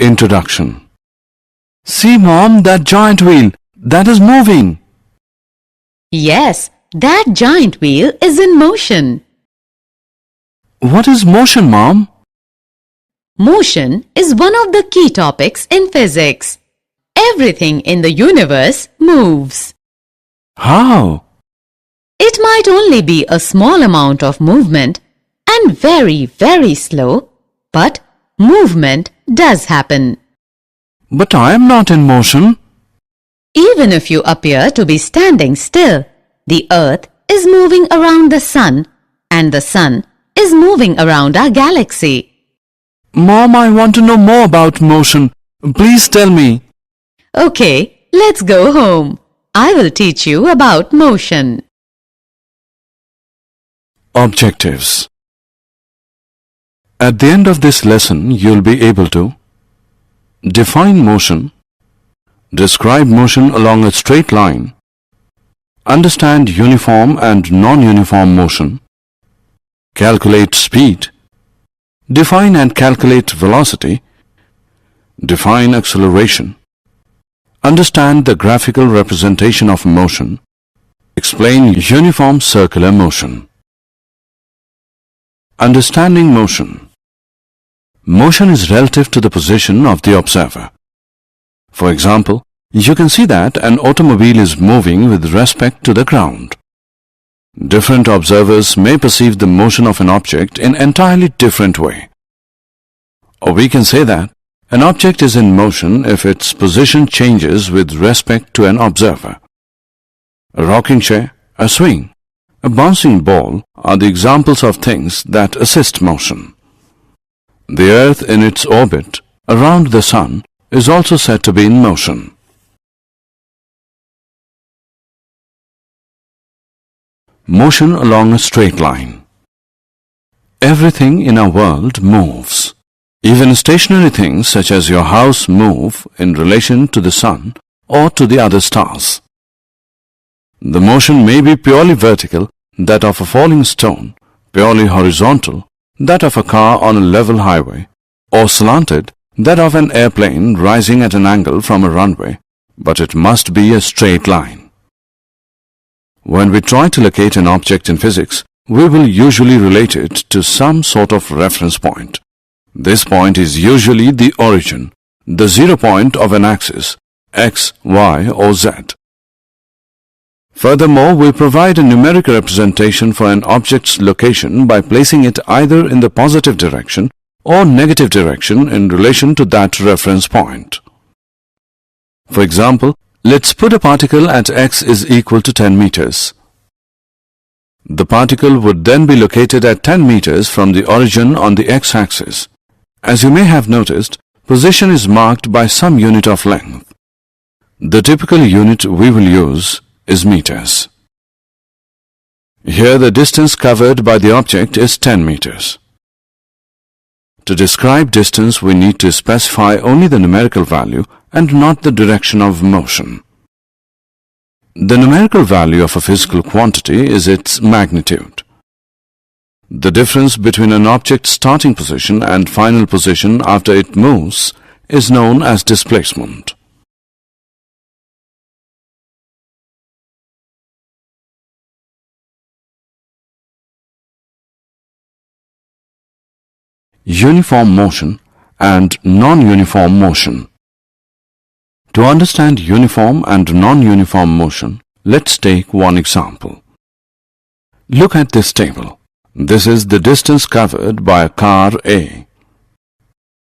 Introduction. See, Mom, that giant wheel, that is moving. Yes, that giant wheel is in motion. What is motion, Mom? Motion is one of the key topics in physics. Everything in the universe moves. How? It might only be a small amount of movement and very, very slow, but movement does happen. But I am not in motion. Even if you appear to be standing still, the earth is moving around the sun and the sun is moving around our galaxy. Mom, I want to know more about motion. Please tell me. Okay, let's go home. I will teach you about motion. Objectives. At the end of this lesson, you'll be able to define motion, describe motion along a straight line, understand uniform and non-uniform motion, calculate speed, define and calculate velocity, define acceleration, understand the graphical representation of motion, explain uniform circular motion. Understanding motion. Motion is relative to the position of the observer. For example, you can see that an automobile is moving with respect to the ground. Different observers may perceive the motion of an object in an entirely different way. Or we can say that an object is in motion if its position changes with respect to an observer. A rocking chair, a swing, a bouncing ball are the examples of things that assist motion. The earth in its orbit around the sun is also said to be in motion. Motion along a straight line. Everything in our world moves. Even stationary things such as your house move in relation to the sun or to the other stars. The motion may be purely vertical, that of a falling stone, purely horizontal, that of a car on a level highway, or slanted, that of an airplane rising at an angle from a runway, but it must be a straight line. When we try to locate an object in physics, we will usually relate it to some sort of reference point. This point is usually the origin, the 0 point of an axis, x, y, or z. Furthermore, we provide a numerical representation for an object's location by placing it either in the positive direction or negative direction in relation to that reference point. For example, let's put a particle at x is equal to 10 meters. The particle would then be located at 10 meters from the origin on the x-axis. As you may have noticed, position is marked by some unit of length. The typical unit we will use is meters. Here the distance covered by the object is 10 meters. To describe distance, we need to specify only the numerical value and not the direction of motion. The numerical value of a physical quantity is its magnitude. The difference between an object's starting position and final position after it moves is known as displacement. Uniform motion and non-uniform motion. To understand uniform and non-uniform motion, let's take one example. Look at this table. This is the distance covered by a car A.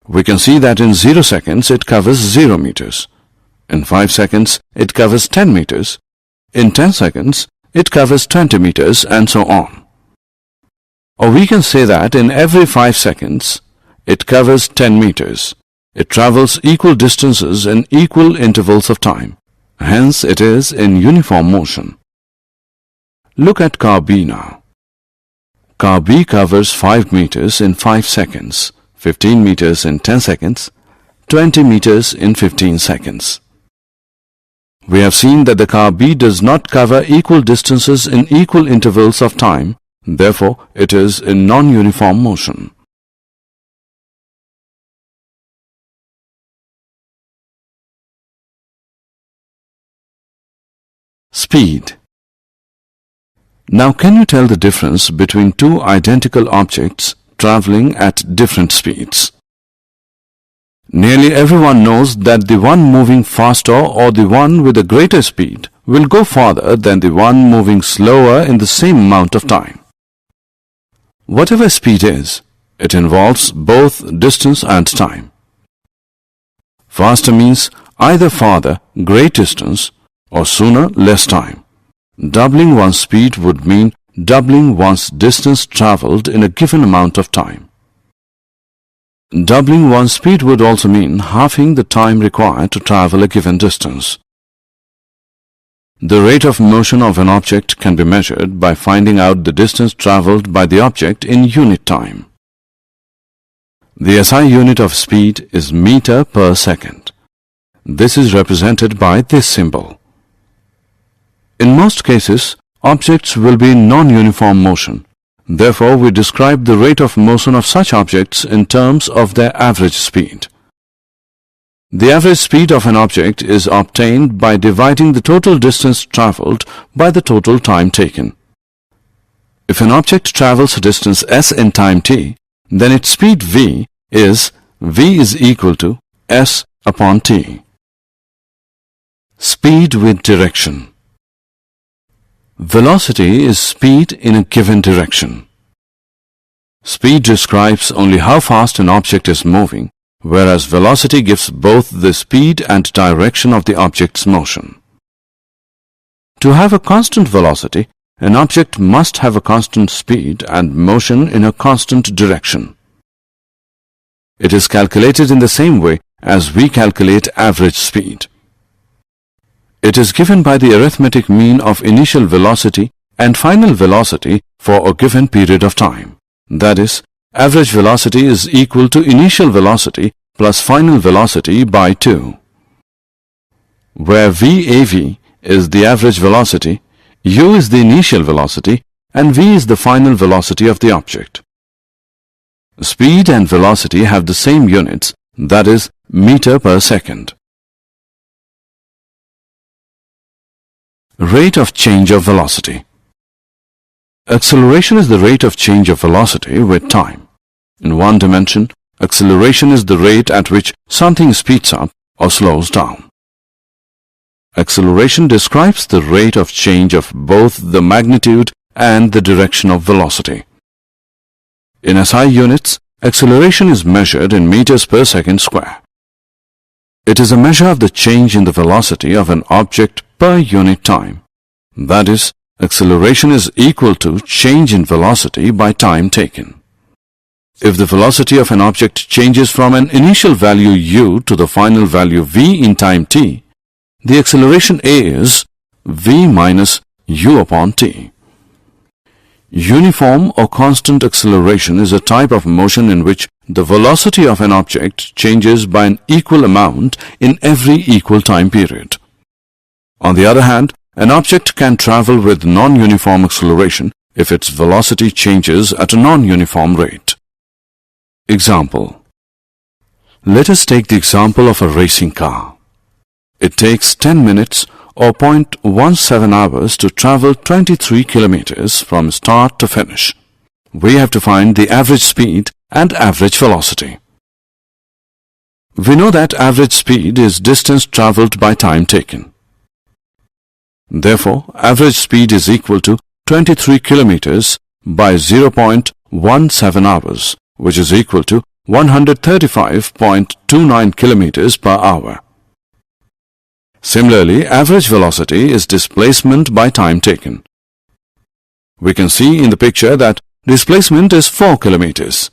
We can see that in 0 seconds it covers 0 meters. In 5 seconds it covers 10 meters. In 10 seconds it covers 20 meters and so on. Or we can say that in every 5 seconds it covers 10 meters. It travels equal distances in equal intervals of time. Hence it is in uniform motion. Look at car B now. Car B covers 5 meters in 5 seconds, 15 meters in 10 seconds, 20 meters in 15 seconds. We have seen that the car B does not cover equal distances in equal intervals of time. Therefore, it is in non-uniform motion. Speed. Now can you tell the difference between two identical objects traveling at different speeds? Nearly everyone knows that the one moving faster or the one with a greater speed will go farther than the one moving slower in the same amount of time. Whatever speed is, it involves both distance and time. Faster means either farther, great distance, or sooner, less time. Doubling one's speed would mean doubling one's distance traveled in a given amount of time. Doubling one's speed would also mean halving the time required to travel a given distance. The rate of motion of an object can be measured by finding out the distance traveled by the object in unit time. The SI unit of speed is meter per second. This is represented by this symbol. In most cases, objects will be in non-uniform motion. Therefore, we describe the rate of motion of such objects in terms of their average speed. The average speed of an object is obtained by dividing the total distance traveled by the total time taken. If an object travels a distance s in time t, then its speed v is equal to s upon t. Speed with direction. Velocity is speed in a given direction. Speed describes only how fast an object is moving, whereas velocity gives both the speed and direction of the object's motion. To have a constant velocity, an object must have a constant speed and motion in a constant direction. It is calculated in the same way as we calculate average speed. It is given by the arithmetic mean of initial velocity and final velocity for a given period of time. That is, average velocity is equal to initial velocity plus final velocity by 2. Where VAV is the average velocity, U is the initial velocity, and V is the final velocity of the object. Speed and velocity have the same units, that is, meter per second. Rate of change of velocity. Acceleration is the rate of change of velocity with time. In one dimension, acceleration is the rate at which something speeds up or slows down. Acceleration describes the rate of change of both the magnitude and the direction of velocity. In SI units, acceleration is measured in meters per second square. It is a measure of the change in the velocity of an object per unit time. That is, acceleration is equal to change in velocity by time taken. If the velocity of an object changes from an initial value u to the final value v in time t, the acceleration a is v minus u upon t. Uniform or constant acceleration is a type of motion in which the velocity of an object changes by an equal amount in every equal time period. On the other hand, an object can travel with non-uniform acceleration if its velocity changes at a non-uniform rate. Example. Let us take the example of a racing car. It takes 10 minutes or 0.17 hours to travel 23 kilometers from start to finish. We have to find the average speed and average velocity. We know that average speed is distance traveled by time taken. Therefore, average speed is equal to 23 kilometers by 0.17 hours, which is equal to 135.29 kilometers per hour. Similarly, average velocity is displacement by time taken. We can see in the picture that displacement is 4 kilometers.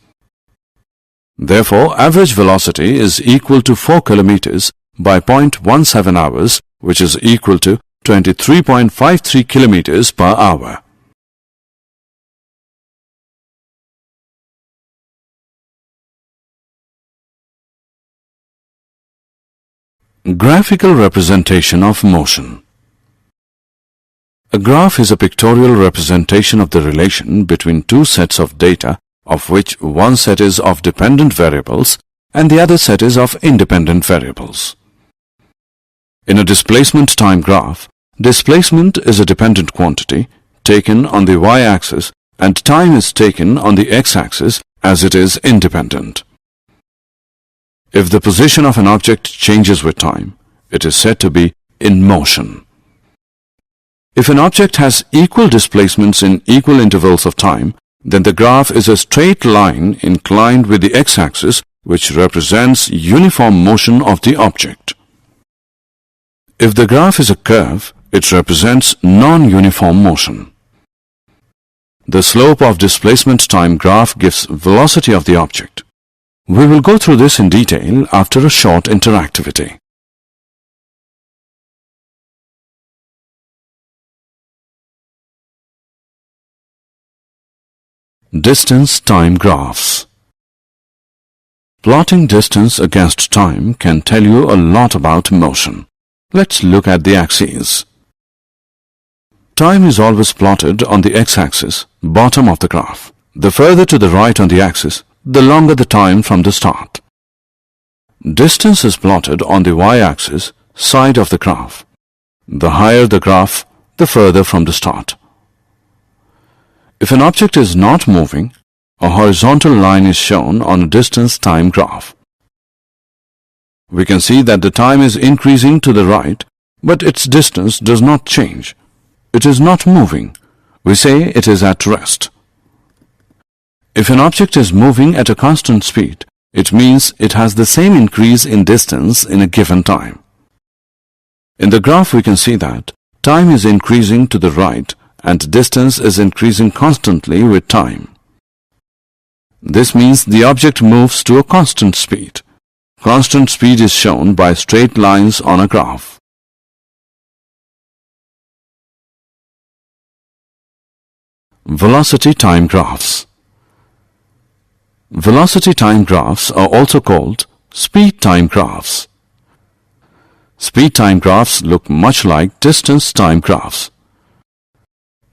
Therefore, average velocity is equal to 4 kilometers by 0.17 hours, which is equal to 23.53 kilometers per hour. Graphical representation of motion. A graph is a pictorial representation of the relation between two sets of data, of which one set is of dependent variables and the other set is of independent variables. In a displacement time graph, Displacement is a dependent quantity taken on the y-axis and time is taken on the x-axis as it is independent. If the position of an object changes with time, it is said to be in motion. If an object has equal displacements in equal intervals of time, then the graph is a straight line inclined with the x-axis, which represents uniform motion of the object. If the graph is a curve, it represents non-uniform motion. The slope of displacement time graph gives velocity of the object. We will go through this in detail after a short interactivity. Distance time graphs. Plotting distance against time can tell you a lot about motion. Let's look at the axes. Time is always plotted on the x-axis, bottom of the graph. The further to the right on the axis, the longer the time from the start. Distance is plotted on the y-axis, side of the graph. The higher the graph, the further from the start. If an object is not moving, a horizontal line is shown on a distance time graph. We can see that the time is increasing to the right, but its distance does not change. It is not moving. We say it is at rest. If an object is moving at a constant speed, it means it has the same increase in distance in a given time. In the graph we can see that time is increasing to the right and distance is increasing constantly with time. This means the object moves to a constant speed. Constant speed is shown by straight lines on a graph. Velocity time graphs. Velocity time graphs are also called speed time graphs. Speed time graphs look much like distance time graphs.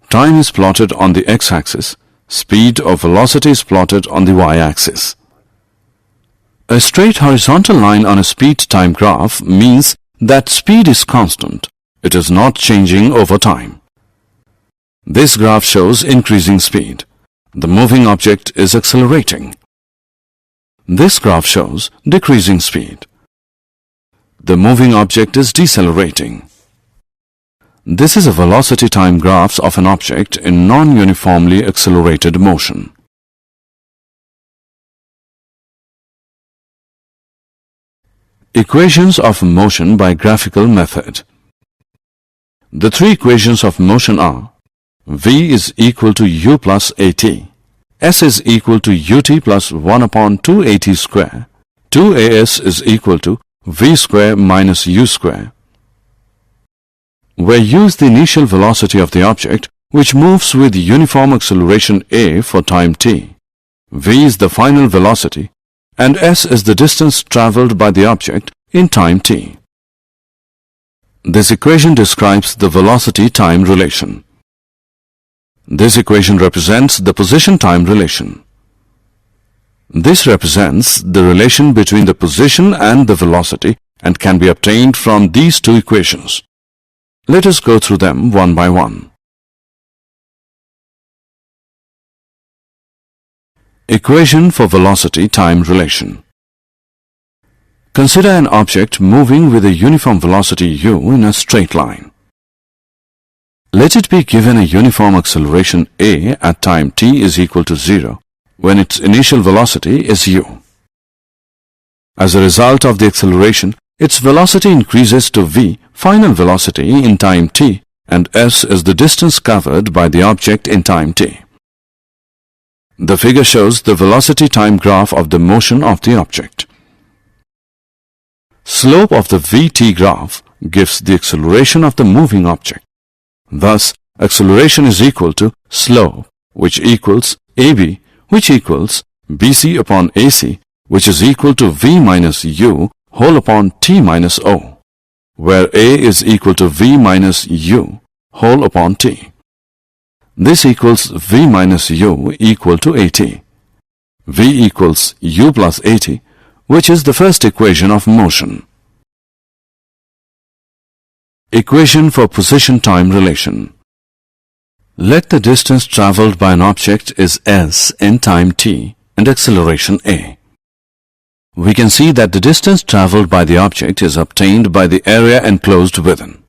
Time is plotted on the x-axis, speed or velocity is plotted on the y-axis. A straight horizontal line on a speed time graph means that speed is constant. It is not changing over time. This graph shows increasing speed. The moving object is accelerating. This graph shows decreasing speed. The moving object is decelerating. This is a velocity time graphs of an object in non-uniformly accelerated motion. Equations of motion by graphical method. The three equations of motion are: v is equal to u plus at, s is equal to ut plus 1 upon 2at square, 2as is equal to v square minus u square, where u is the initial velocity of the object which moves with uniform acceleration a for time t, v is the final velocity, and s is the distance travelled by the object in time t. This equation describes the velocity-time relation. This equation represents the position-time relation. This represents the relation between the position and the velocity and can be obtained from these two equations. Let us go through them one by one. Equation for velocity-time relation. Consider an object moving with a uniform velocity u in a straight line. Let it be given a uniform acceleration a at time t is equal to 0 when its initial velocity is u. As a result of the acceleration, its velocity increases to v, final velocity in time t, and s is the distance covered by the object in time t. The figure shows the velocity time graph of the motion of the object. Slope of the vt graph gives the acceleration of the moving object. Thus, acceleration is equal to slope, which equals ab, which equals bc upon ac, which is equal to v minus u whole upon t minus o, where a is equal to v minus u whole upon t. This equals v minus u equal to at. V equals u plus at, which is the first equation of motion. Equation for position-time relation. Let the distance traveled by an object is s in time t and acceleration a. We can see that the distance traveled by the object is obtained by the area enclosed within.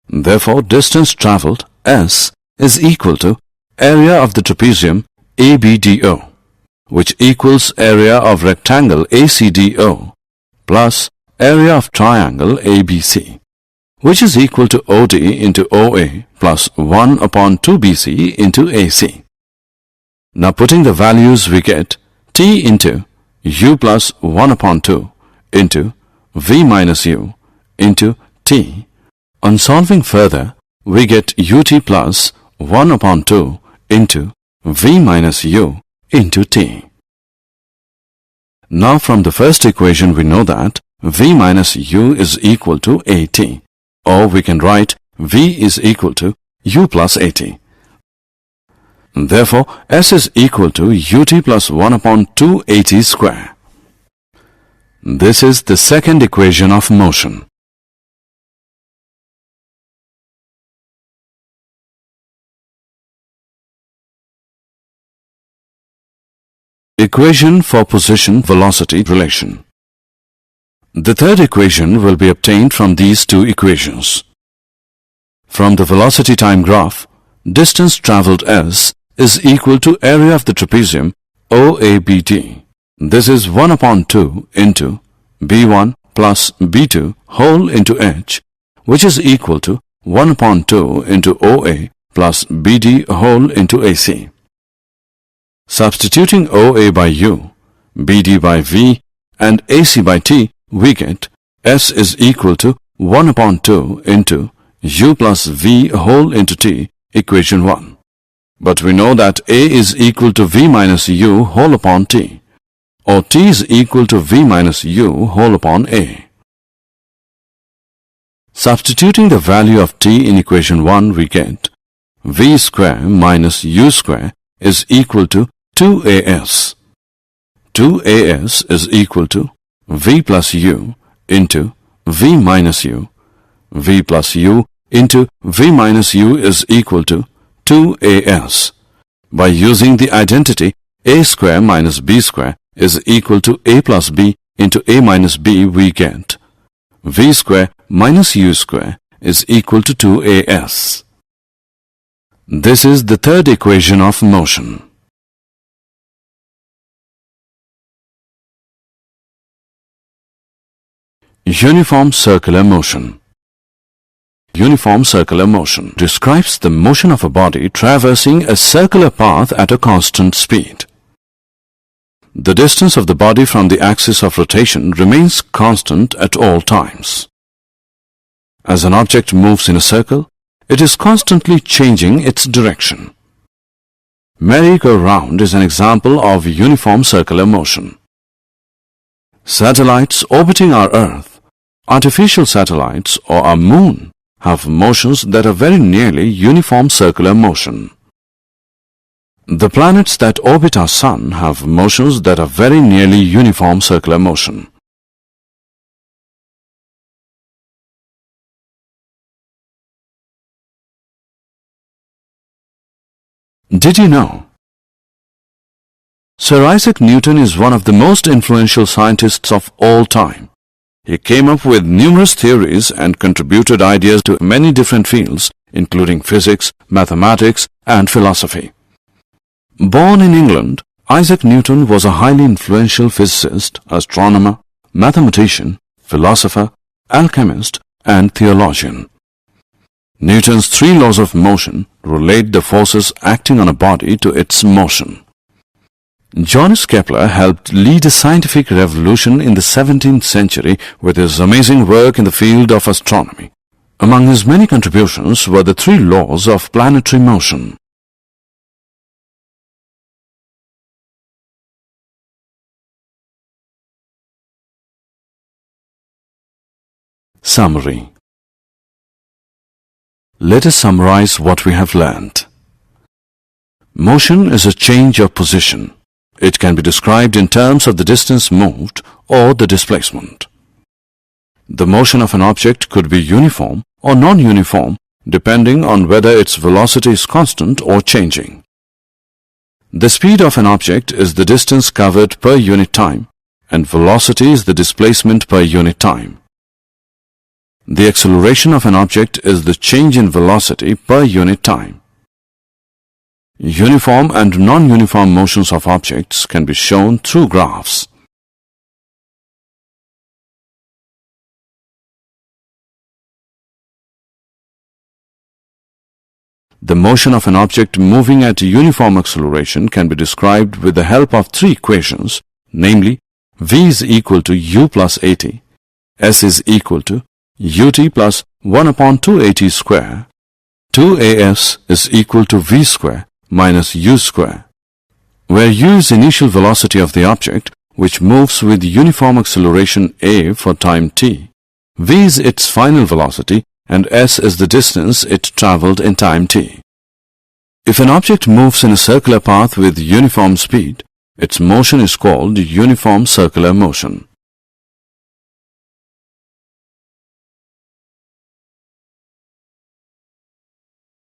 Therefore, distance traveled s is equal to area of the trapezium ABDO, which equals area of rectangle ACDO plus area of triangle ABC, which is equal to OD into OA plus 1 upon 2BC into AC. Now putting the values, we get T into U plus 1 upon 2 into V minus U into T. On solving further, we get UT plus 1 upon 2 into V minus U into T. Now from the first equation we know that V minus U is equal to AT, or we can write V is equal to U plus AT. Therefore, S is equal to UT plus 1 upon 2 AT square. This is the second equation of motion. Equation for position-velocity relation. The third equation will be obtained from these two equations. From the velocity-time graph, distance traveled s is equal to area of the trapezium OABD. This is 1 upon 2 into B1 plus B2 whole into h, which is equal to 1 upon 2 into OA plus BD whole into AC. Substituting OA by U, BD by V and AC by T, we get S is equal to 1 upon 2 into U plus V whole into T, equation 1. But we know that A is equal to V minus U whole upon T, or T is equal to V minus U whole upon A. Substituting the value of T in equation 1, we get V square minus U square is equal to 2AS. 2AS is equal to V plus U into V minus U. V plus U into V minus U is equal to 2AS. By using the identity A square minus B square is equal to A plus B into A minus B, we get V square minus U square is equal to 2AS. This is the third equation of motion. Uniform circular motion. Uniform circular motion describes the motion of a body traversing a circular path at a constant speed. The distance of the body from the axis of rotation remains constant at all times. As an object moves in a circle, it is constantly changing its direction. Merry-go-round is an example of uniform circular motion. Satellites orbiting our Earth, artificial satellites or our moon, have motions that are very nearly uniform circular motion. The planets that orbit our sun have motions that are very nearly uniform circular motion. Did you know? Sir Isaac Newton is one of the most influential scientists of all time. He came up with numerous theories and contributed ideas to many different fields, including physics, mathematics, and philosophy. Born in England, Isaac Newton was a highly influential physicist, astronomer, mathematician, philosopher, alchemist, and theologian. Newton's three laws of motion relate the forces acting on a body to its motion. Johannes Kepler helped lead a scientific revolution in the 17th century with his amazing work in the field of astronomy. Among his many contributions were the three laws of planetary motion. Summary. Let us summarize what we have learned. Motion is a change of position. It can be described in terms of the distance moved or the displacement. The motion of an object could be uniform or non-uniform depending on whether its velocity is constant or changing. The speed of an object is the distance covered per unit time, and velocity is the displacement per unit time. The acceleration of an object is the change in velocity per unit time. Uniform and non-uniform motions of objects can be shown through graphs. The motion of an object moving at uniform acceleration can be described with the help of three equations, namely v is equal to u plus at, s is equal to ut plus 1 upon 2at square, 2as is equal to v square minus u square, where u is initial velocity of the object which moves with uniform acceleration a for time t, v is its final velocity, and s is the distance it travelled in time t. If an object moves in a circular path with uniform speed, its motion is called uniform circular motion.